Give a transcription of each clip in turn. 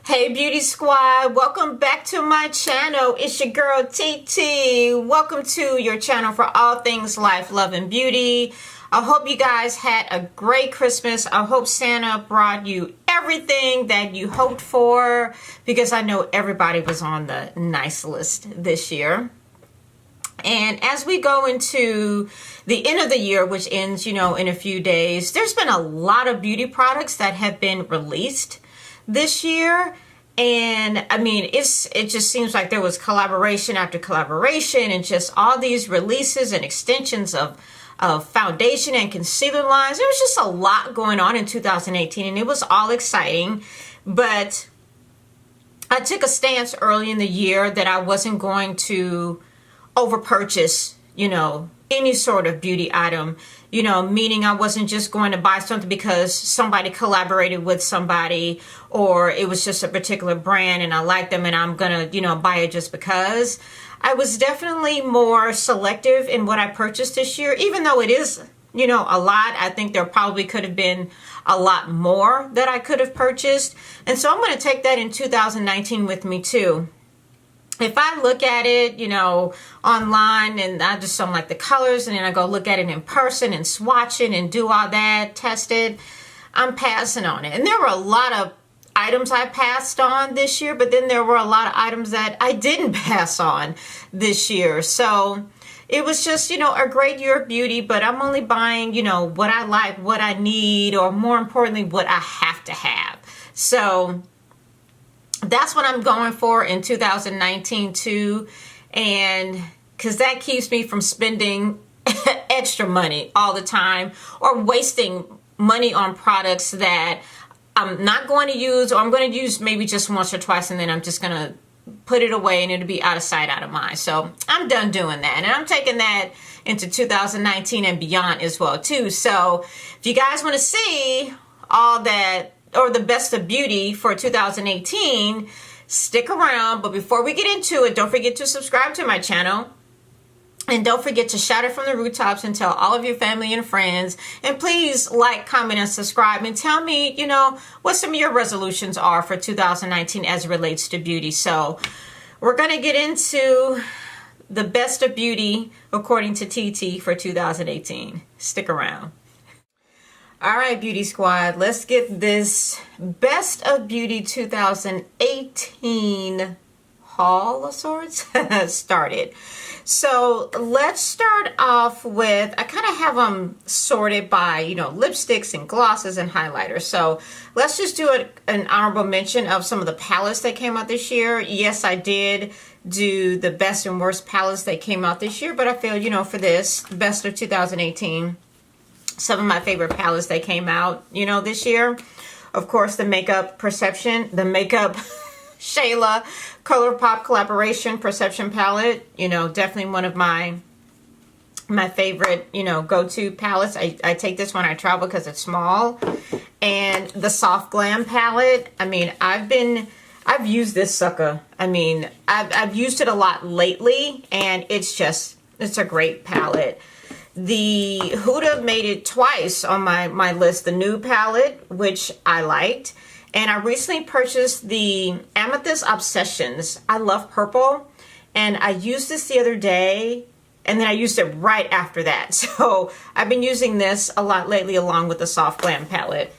Hey Beauty Squad, welcome back to my channel. It's your girl TT. Welcome to your channel for all things life, love, and beauty. I hope you guys had a great Christmas. I hope Santa brought you everything that you hoped for, because I know everybody was on the nice list this year. And as we go into the end of the year, which ends, in a few days, there's been a lot of beauty products that have been released this year. And I mean, it just seems like there was collaboration after collaboration and just all these releases and extensions of foundation and concealer lines. There was just a lot going on in 2018 and it was all exciting. But I took a stance early in the year that I wasn't going to over purchase, any sort of beauty item, meaning I wasn't just going to buy something because somebody collaborated with somebody or it was just a particular brand and I like them and I'm going to, buy it just because. I was definitely more selective in what I purchased this year, even though it is, a lot. I think there probably could have been a lot more that I could have purchased. And so I'm going to take that in 2019 with me too. If I look at it, online and I just don't like the colors and then I go look at it in person and swatch it and do all that, test it, I'm passing on it. And there were a lot of items I passed on this year, but then there were a lot of items that I didn't pass on this year. So it was just, a great year of beauty, but I'm only buying, what I like, what I need, or more importantly, what I have to have. So that's what I'm going for in 2019 too, and because that keeps me from spending extra money all the time or wasting money on products that I'm not going to use, or I'm going to use maybe just once or twice and then I'm just going to put it away and it'll be out of sight, out of mind. So I'm done doing that, and I'm taking that into 2019 and beyond as well too. So if you guys want to see all that, or the best of beauty for 2018, stick around. But before we get into it, don't forget to subscribe to my channel. And don't forget to shout it from the rooftops and tell all of your family and friends. And please like, comment, and subscribe. And tell me, what some of your resolutions are for 2019 as it relates to beauty. So we're going to get into the best of beauty according to TT for 2018. Stick around. All right, Beauty Squad, let's get this Best of Beauty 2018 haul of sorts started. So let's start off with, I kind of have them sorted by, lipsticks and glosses and highlighters. So let's just do an honorable mention of some of the palettes that came out this year. Yes, I did do the best and worst palettes that came out this year, but I feel, for this, Best of 2018, some of my favorite palettes that came out, this year. Of course, the Makeup Perception, the Makeup Shayla ColourPop collaboration Perception palette, definitely one of my favorite, go-to palettes. I take this when I travel because it's small. And the Soft Glam palette, I mean, I've used this sucker. I mean, I've used it a lot lately, and it's a great palette. The Huda made it twice on my list. The Nude palette, which I liked. And I recently purchased the Amethyst Obsessions. I love purple. And I used this the other day. And then I used it right after that. So I've been using this a lot lately along with the Soft Glam palette.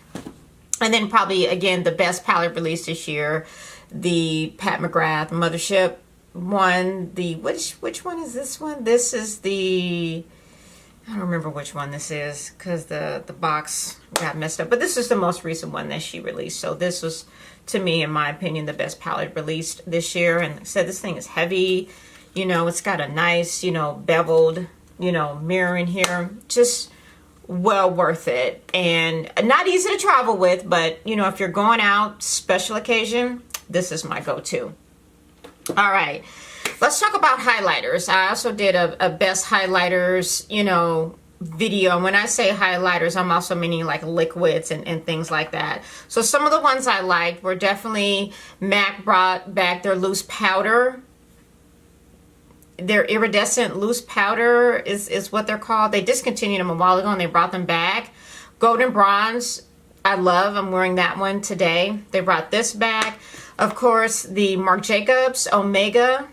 And then probably, again, the best palette released this year. The Pat McGrath Mothership one. Which one is this one? This is the... I don't remember which one this is because the box got messed up. But this is the most recent one that she released. So this was, to me, in my opinion, the best palette released this year. And like I said, this thing is heavy. It's got a nice, beveled, mirror in here. Just well worth it. And not easy to travel with. But, if you're going out, special occasion, this is my go-to. All right. Let's talk about highlighters. I also did a best highlighters, video. And when I say highlighters, I'm also meaning like liquids and things like that. So some of the ones I liked were definitely MAC brought back their loose powder. Their iridescent loose powder is what they're called. They discontinued them a while ago and they brought them back. Golden Bronze I'm wearing that one today. They brought this back. Of course, the Marc Jacobs Omega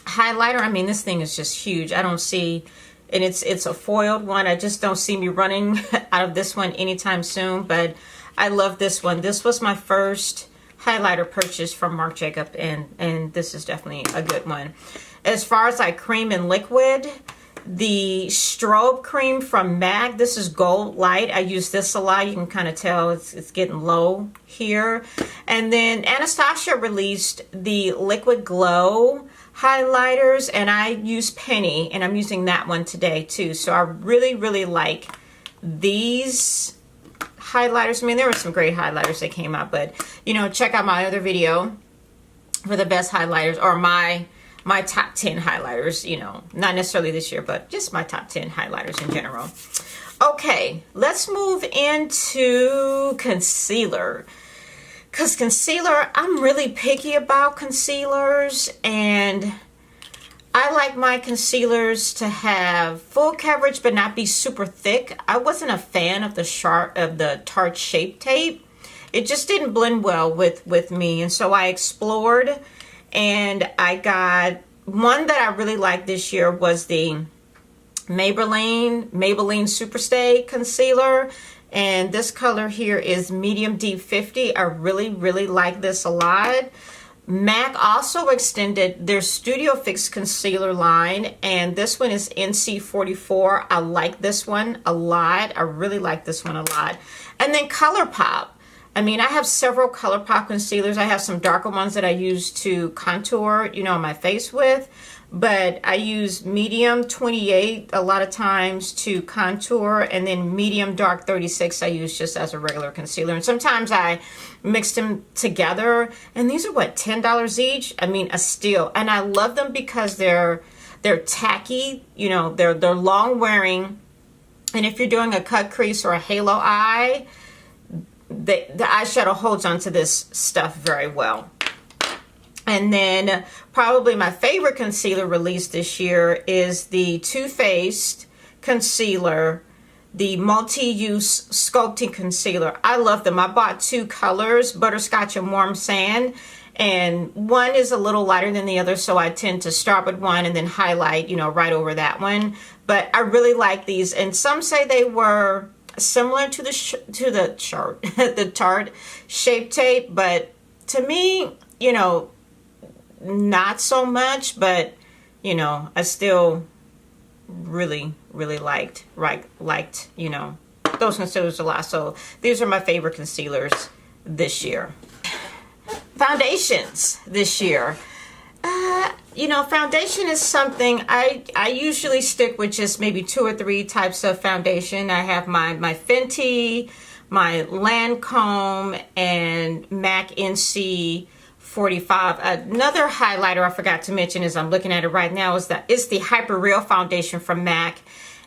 highlighter. I mean, this thing is just huge. I don't see, and it's a foiled one. I just don't see me running out of this one anytime soon, but I love this one. This was my first highlighter purchase from Marc Jacobs, and this is definitely a good one. As far as like cream and liquid, the strobe cream from MAC, this is Gold Light. I use this a lot. You can kind of tell it's getting low here. And then Anastasia released the Liquid Glow highlighters, and I use Penny, and I'm using that one today too. So I really, really like these highlighters. I mean, there were some great highlighters that came out, but you know, check out my other video for the best highlighters, or my top 10 highlighters, you know, not necessarily this year, but just my top 10 highlighters in general. Okay, let's move into concealer. Because concealer, I'm really picky about concealers, and I like my concealers to have full coverage but not be super thick. I wasn't a fan of the Tarte Shape Tape. It just didn't blend well with me, and so I explored, and I got one that I really liked this year was the Maybelline Superstay Concealer. And this color here is Medium Deep 50. I really, really like this a lot. MAC also extended their Studio Fix concealer line, and this one is NC44. I like this one a lot. I really like this one a lot. And then ColourPop. I mean, I have several ColourPop concealers. I have some darker ones that I use to contour, you know, my face with. But I use medium 28 a lot of times to contour, and then medium dark 36 I use just as a regular concealer. And sometimes I mix them together, and these are what, $10 each? I mean, a steal. And I love them because they're tacky, you know, they're long wearing, and if you're doing a cut crease or a halo eye, the eyeshadow holds onto this stuff very well. And then probably my favorite concealer released this year is the Too Faced concealer, the multi-use sculpting concealer. I love them. I bought two colors, Butterscotch and Warm Sand, and one is a little lighter than the other, so I tend to start with one and then highlight, you know, right over that one. But I really like these, and some say they were similar to the Tarte Shape Tape, but to me, you know, not so much, but you know, I still really liked, you know, those concealers a lot. So these are my favorite concealers this year. Foundations this year. You know, foundation is something I usually stick with just maybe 2 or 3 types of foundation. I have my Fenty, my Lancome, and MAC NC 45. Another highlighter I forgot to mention, as I'm looking at it right now, is it's the Hyper Real foundation from MAC,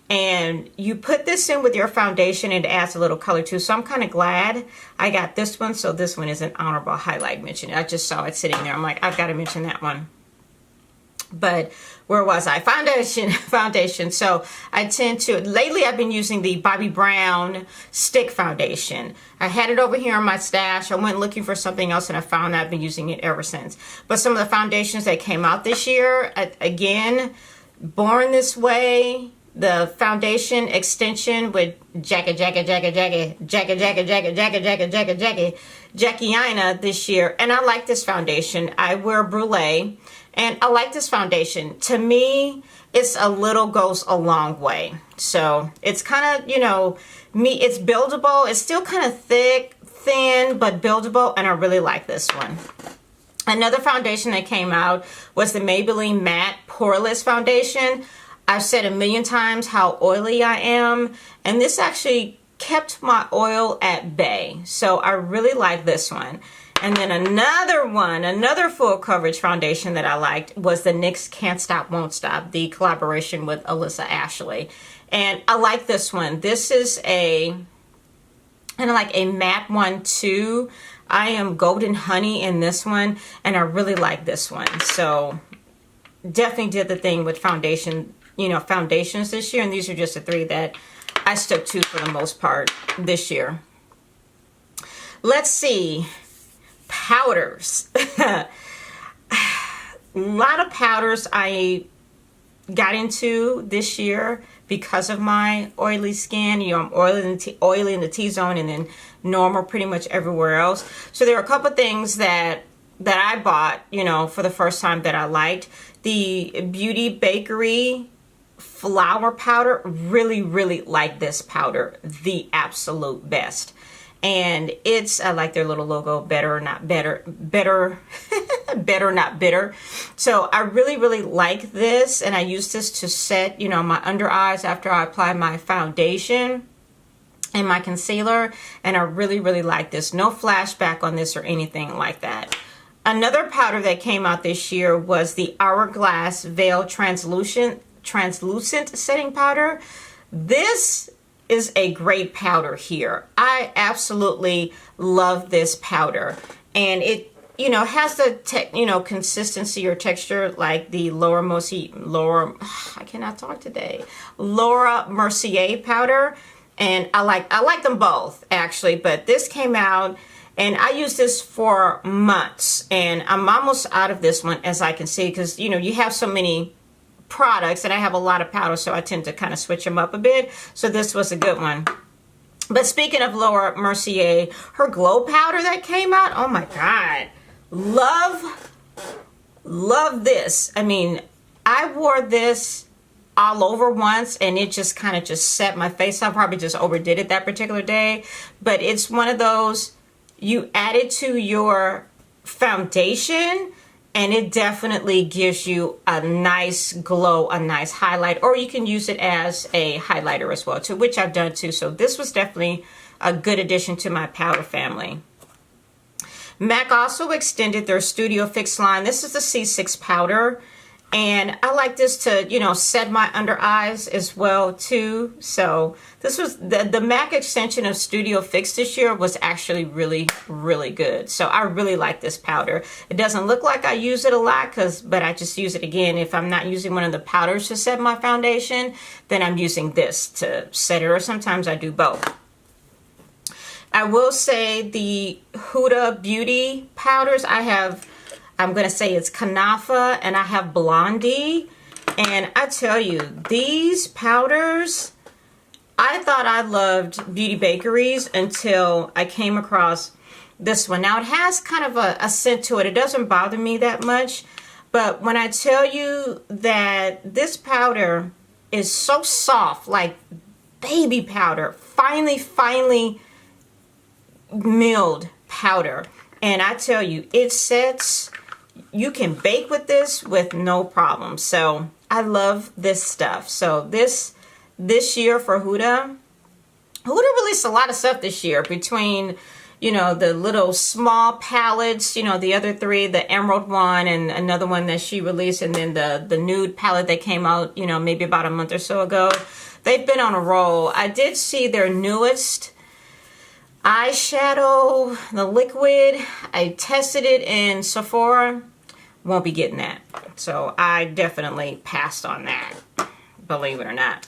and you put this in with your foundation and it adds a little color too. So I'm kind of glad I got this one. So this one is an honorable highlight mention. I just saw it sitting there. I'm like, I've got to mention that one. But where was I? Foundation. So I tend to, lately I've been using the Bobbi Brown stick foundation. I had it over here in my stash. I went looking for something else and I found that I've been using it ever since. But some of the foundations that came out this year, again, Born This Way, the foundation extension with Jackie this year. And I like this foundation. I wear Brulee. And I like this foundation. To me, it's goes a long way. So it's kind of, you know, it's buildable. It's still kind of thin, but buildable. And I really like this one. Another foundation that came out was the Maybelline Matte Poreless Foundation. I've said a million times how oily I am. And this actually kept my oil at bay. So I really like this one. And then another full coverage foundation that I liked was the NYX Can't Stop Won't Stop, the collaboration with Alyssa Ashley. And I like this one. This is kind of like a matte one too. I am Golden Honey in this one, and I really like this one. So definitely did the thing with foundations this year, and these are just the 3 that I stuck to for the most part this year. Let's see. Powders. A lot of powders I got into this year because of my oily skin. You know, I'm oily in the T-zone and then normal pretty much everywhere else. So there are a couple things that I bought, you know, for the first time that I liked. The Beauty Bakery flour powder, really like this powder, the absolute best. And it's, I like their little logo, better not bitter. So I really like this, and I use this to set, you know, my under eyes after I apply my foundation and my concealer, and I really like this. No flashback on this or anything like that. Another powder that came out this year was the Hourglass Veil Translucent Setting Powder. This is a great powder here. I absolutely love this powder, and it, you know, has the consistency or texture like the Laura Mercier powder, and I like them both actually, but this came out and I used this for months, and I'm almost out of this one, as I can see, because, you know, you have so many products and I have a lot of powder, so I tend to kind of switch them up a bit. So this was a good one. But speaking of Laura Mercier, her glow powder that came out, oh my God, love this. I mean, I wore this all over once and it just kind of just set my face. I probably just overdid it that particular day, but it's one of those, you add it to your foundation and it definitely gives you a nice glow, a nice highlight, or you can use it as a highlighter as well too, which I've done too. So this was definitely a good addition to my powder family. MAC also extended their Studio Fix line. This is the C6 powder, and I like this to, you know, set my under eyes as well too. So this was the MAC extension of Studio Fix this year was actually really good. So I really like this powder. It doesn't look like I use it a lot, but I just use it again. If I'm not using one of the powders to set my foundation, then I'm using this to set it, or sometimes I do both. I will say the Huda Beauty powders, I'm going to say it's Kanafa, and I have Blondie. And I tell you, these powders, I thought I loved Beauty Bakeries until I came across this one. Now, it has kind of a scent to it. It doesn't bother me that much. But when I tell you that this powder is so soft, like baby powder, finely milled powder. And I tell you, it sets, you can bake with this with no problem. So I love this stuff. So this year for Huda released a lot of stuff this year, between, you know, the little small palettes, you know, the other three, the emerald one and another one that she released, and then the nude palette that came out, you know, maybe about a month or so ago. They've been on a roll. I did see their newest eyeshadow, the liquid. I tested it in Sephora. Won't be getting that. So I definitely passed on that, believe it or not.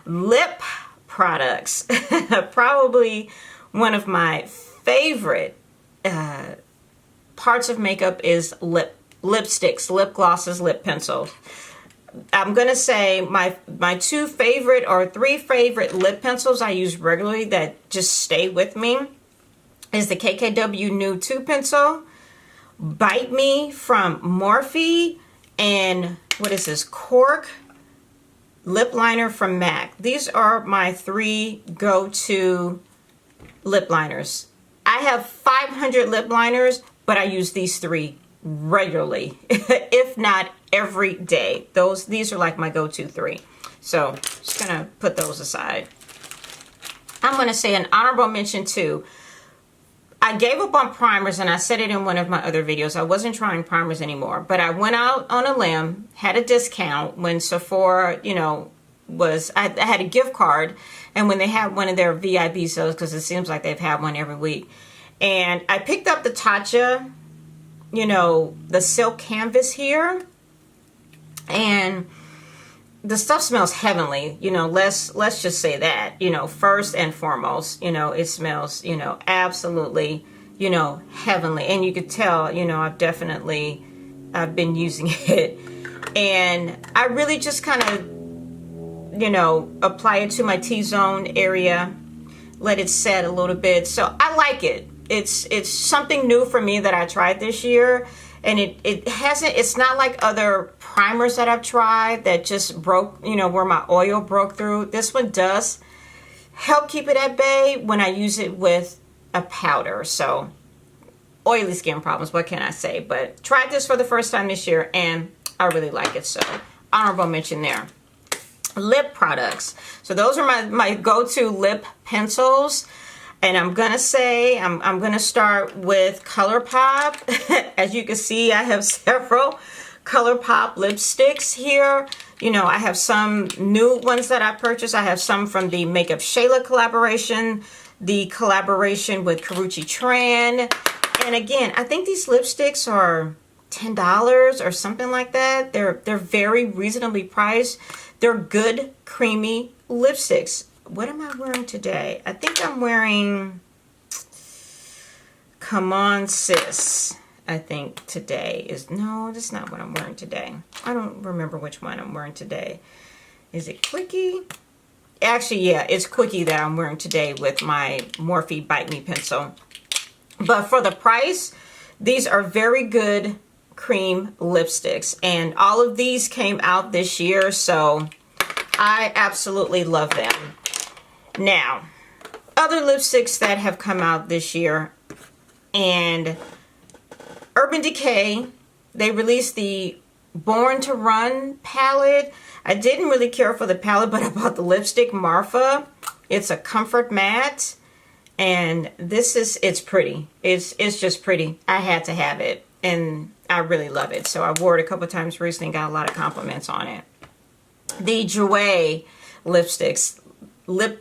Lip products. Probably one of my favorite parts of makeup is lipsticks, lip glosses, lip pencils. I'm going to say my two favorite or three favorite lip pencils I use regularly that just stay with me is the KKW Nude 2 pencil, Bite Me from Morphe, and what is this, Cork lip liner from MAC. These are my three go-to lip liners. I have 500 lip liners, but I use these three regularly, if not every day. These are like my go-to three. So just gonna put those aside. I'm gonna say an honorable mention too. I gave up on primers, and I said it in one of my other videos. I wasn't trying primers anymore, but I went out on a limb, had a discount when Sephora, you know, I had a gift card, and when they had one of their VIP sales, because it seems like they've had one every week, and I picked up the Tatcha, you know, the silk canvas here, and the stuff smells heavenly, you know, let's just say that, you know, first and foremost, you know, it smells, you know, absolutely, you know, heavenly. And you could tell, you know, I've been using it, and I really just kind of, you know, apply it to my T-zone area, let it set a little bit. So I like it. It's something new for me that I tried this year. And it's not like other primers that I've tried that just broke, you know, where my oil broke through. This one does help keep it at bay when I use it with a powder. So oily skin problems, what can I say? But tried this for the first time this year, and I really like it. So honorable mention there. Lip products. So those are my go-to lip pencils. And I'm going to say, I'm going to start with ColourPop. As you can see, I have several ColourPop lipsticks here. You know, I have some new ones that I purchased. I have some from the Makeup Shayla collaboration, the collaboration with Karrueche Tran. And again, I think these lipsticks are $10 or something like that. They're very reasonably priced. They're good, creamy lipsticks. What am I wearing today? I think I'm wearing Come On Sis. I think today is, no, that's not what I'm wearing today. I don't remember which one I'm wearing today. Is it Quickie? Actually, yeah, it's Quickie that I'm wearing today with my Morphe Bite Me pencil. But for the price, these are very good cream lipsticks. And all of these came out this year, so I absolutely love them. Now, other lipsticks that have come out this year, and Urban Decay, they released the Born to Run palette. I didn't really care for the palette, but I bought the lipstick Marfa. It's a comfort matte, and it's pretty. It's just pretty. I had to have it, and I really love it. So I wore it a couple times recently, got a lot of compliments on it. The Jouer lipsticks.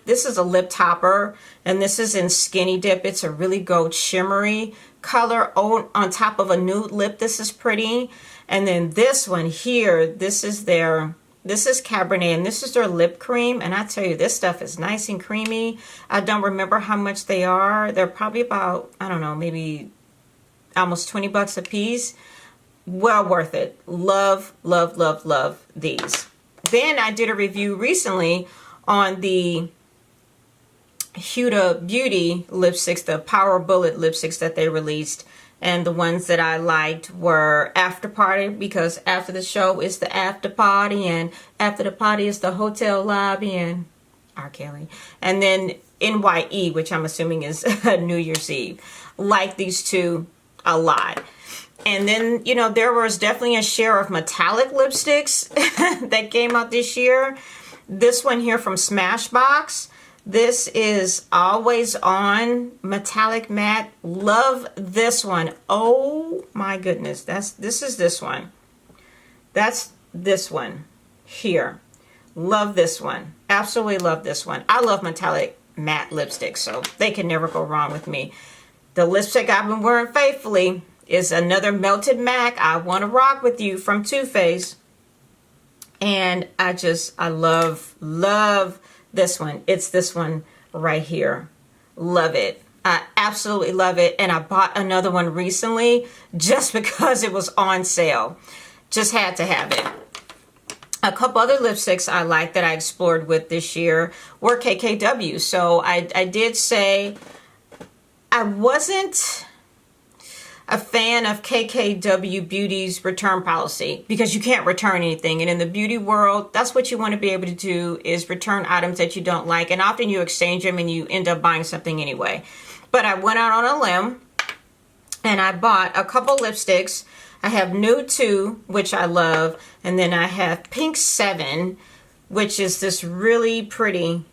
This is a lip topper, and this is in Skinny Dip. It's a really gold shimmery color on top of a nude lip. This is pretty. And then this one here, this is Cabernet, and this is their lip cream. And I tell you, this stuff is nice and creamy. I don't remember how much they are. They're probably about, I don't know, maybe almost 20 bucks a piece. Well worth it. Love, love, love, love these. Then I did a review recently on the Huda Beauty lipsticks, the Power Bullet lipsticks that they released. And the ones that I liked were After Party, because after the show is the after party, and after the party is the hotel lobby, and R. Kelly. And then NYE, which I'm assuming is New Year's Eve. Like these two a lot. And then, you know, there was definitely a share of metallic lipsticks that came out this year. This one here from Smashbox. This is Always On Metallic Matte. Love this one. Oh my goodness. This is this one. That's this one here. Love this one. Absolutely love this one. I love metallic matte lipsticks, so they can never go wrong with me. The lipstick I've been wearing faithfully is another Melted Mac, I Want to Rock With You from Too Faced. And I love this one. It's this one right here. Love it. I absolutely love it. And I bought another one recently just because it was on sale. Just had to have it. A couple other lipsticks I like that I explored with this year were KKW. So I did say I wasn't a fan of KKW Beauty's return policy because you can't return anything. And in the beauty world, that's what you want to be able to do, is return items that you don't like. And often you exchange them and you end up buying something anyway. But I went out on a limb and I bought a couple lipsticks. I have Nude 2, which I love. And then I have Pink 7, which is this really pretty,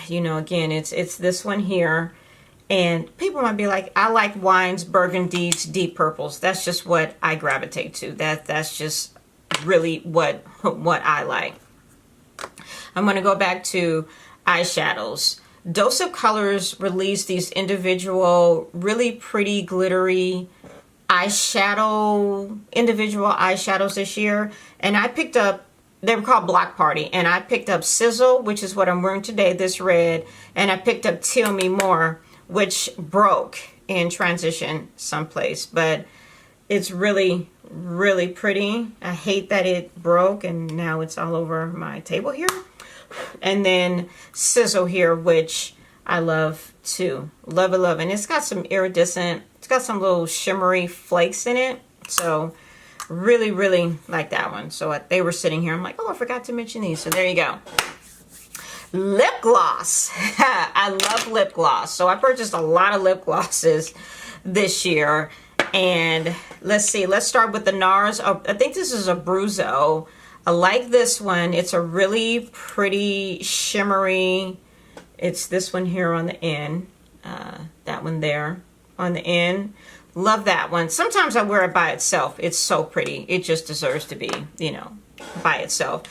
you know, again, it's this one here. And people might be like, I like wines, burgundies, deep purples. That's just what I gravitate to. That's just really what I like. I'm going to go back to eyeshadows. Dose of Colors released these individual, really pretty, glittery individual eyeshadows this year. And I picked up they were called Block Party, and I picked up Sizzle, which is what I'm wearing today, this red, and I picked up Tell Me More, which broke in transition someplace, but it's really, really pretty. I hate that it broke and now it's all over my table here. And then Sizzle here, which I love too. Love it, love it. And it's got some iridescent, it's got some little shimmery flakes in it. So really, really like that one. So they were sitting here. I'm like, oh, I forgot to mention these. So there you go. Lip gloss. I love lip gloss. So I purchased a lot of lip glosses this year. And let's see, let's start with the NARS. Oh, I think this is a Bruzo. I like this one. It's a really pretty shimmery. It's this one here on the end. That one there on the end. Love that one. Sometimes I wear it by itself. It's so pretty. It just deserves to be, you know, by itself.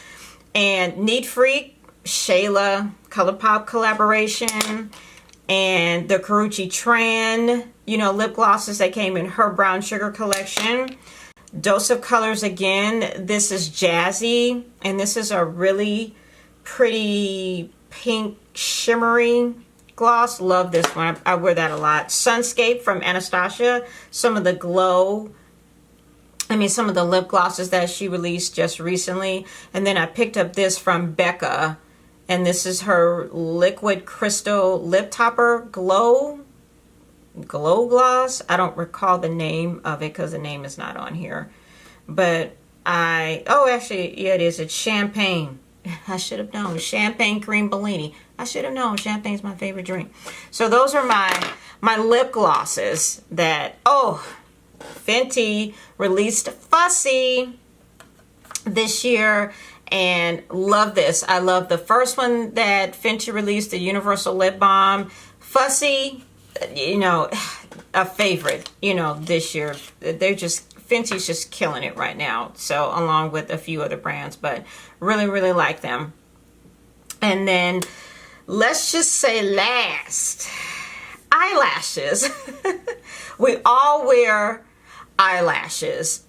And Neat Freak, Shayla ColourPop collaboration. And the Karrueche Tran, you know, lip glosses that came in her brown sugar collection. Dose of Colors again. This is Jazzy, and this is a really pretty pink shimmery gloss. Love this one. I wear that a lot. Sunscape from Anastasia. Some of the some of the lip glosses that she released just recently. And then I picked up this from Becca. And this is her Liquid Crystal Lip Topper Glow Gloss. I don't recall the name of it because the name is not on here. But actually, yeah, it is. It's Champagne. I should have known. Champagne Cream Bellini. I should have known. Champagne's my favorite drink. So those are my lip glosses that, Fenty released Fussy this year. And love this. I love the first one that Fenty released, the Universal Lip Balm. Fussy, you know, a favorite, you know, this year. Fenty's just killing it right now. So along with a few other brands, but really, really like them. And then let's just say last, eyelashes. We all wear eyelashes,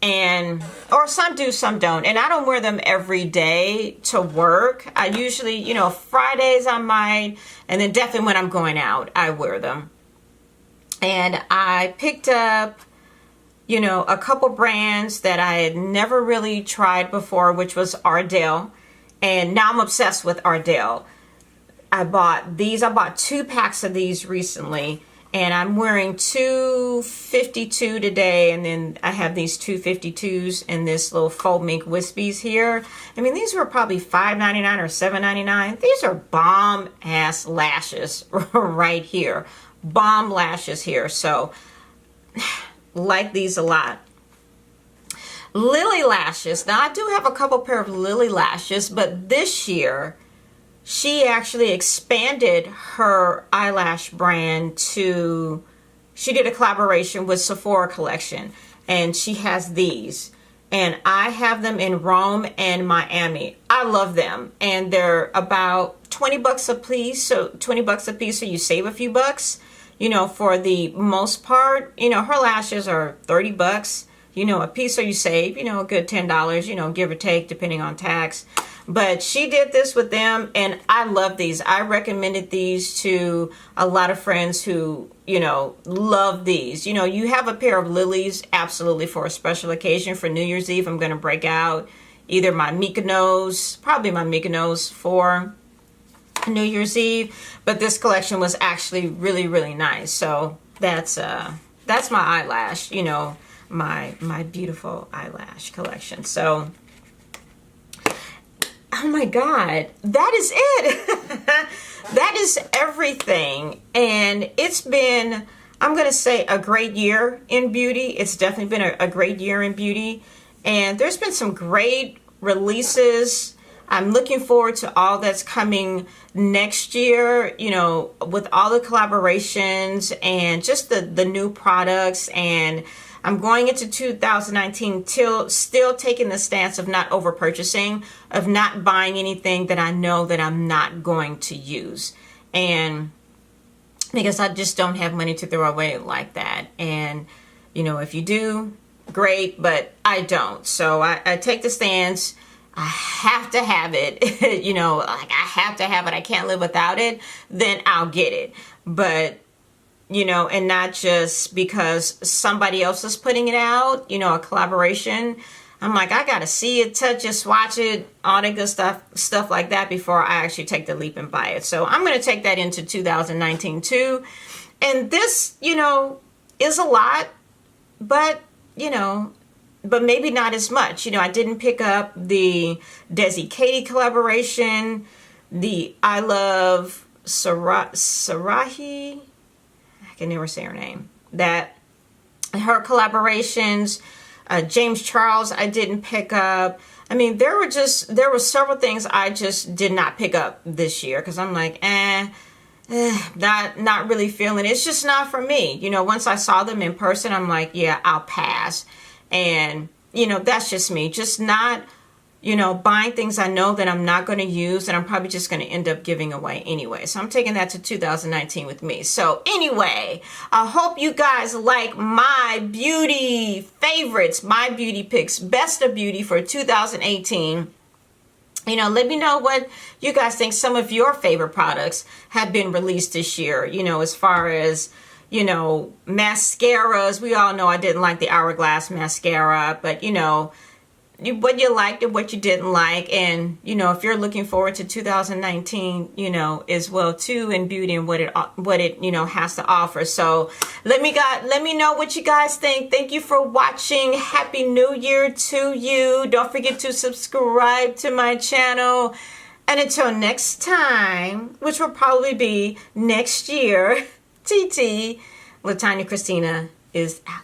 or some do, some don't, and I don't wear them every day to work. I usually, you know, Fridays I might, and then definitely when I'm going out I wear them. And I picked up, you know, a couple brands that I had never really tried before, which was Ardell, and now I'm obsessed with Ardell. I bought 2 packs of these recently. And I'm wearing 252 today, and then I have these 252s and this little faux mink wispies here. I mean, these were probably $5.99 or $7.99. These are bomb ass lashes right here. Bomb lashes here. So, like these a lot. Lily lashes. Now, I do have a couple pair of Lily lashes, but this year she actually expanded her eyelash brand she did a collaboration with Sephora collection, and she has these, and I have them in Rome and Miami. I love them, and they're about 20 bucks a piece, so 20 bucks a piece, so you save a few bucks, you know, for the most part. You know, her lashes are 30 bucks, you know, a piece, so you save, you know, a good $10, you know, give or take, depending on tax. But she did this with them, and I love these. I recommended these to a lot of friends who, you know, love these. You know, you have a pair of Lilies, absolutely, for a special occasion. For New Year's Eve, I'm going to break out either my Mykonos, probably my Mykonos for New Year's Eve. But this collection was actually really, really nice. So that's my eyelash, you know, my beautiful eyelash collection. So, oh my God, that is it. That is everything. And it's been, I'm going to say, a great year in beauty. It's definitely been a great year in beauty. And there's been some great releases. I'm looking forward to all that's coming next year, you know, with all the collaborations and just the new products. And I'm going into 2019 still taking the stance of not over purchasing, of not buying anything that I know that I'm not going to use. And because I just don't have money to throw away like that. And, you know, if you do, great, but I don't. So I take the stance. I have to have it, you know, like I have to have it, I can't live without it, then I'll get it. But, you know, and not just because somebody else is putting it out, you know, a collaboration. I'm like, I gotta see it, touch it, swatch it, all that good stuff like that before I actually take the leap and buy it. So I'm gonna take that into 2019 too. And this, you know, is a lot, but, you know, but maybe not as much. You know, I didn't pick up the Desi Katie collaboration, the I Love Sarahi, I can never say her name, that her collaborations, James Charles I didn't pick up. I mean, there were several things I just did not pick up this year because I'm like, not really feeling it. It's just not for me. You know, once I saw them in person, I'm like, yeah, I'll pass. And, you know, that's just me. Just not, you know, buying things I know that I'm not going to use and I'm probably just going to end up giving away anyway. So I'm taking that to 2019 with me. So anyway, I hope you guys like my beauty favorites, my beauty picks, best of beauty for 2018. You know, let me know what you guys think some of your favorite products have been released this year, you know, as far as, you know, mascaras. We all know I didn't like the Hourglass mascara, but, you know, what you liked and what you didn't like. And, you know, if you're looking forward to 2019, you know, as well too, in beauty and what it, you know, has to offer. So let me know what you guys think. Thank you for watching. Happy New Year to you. Don't forget to subscribe to my channel. And until next time, which will probably be next year, TT, LaTanya Kristina is out.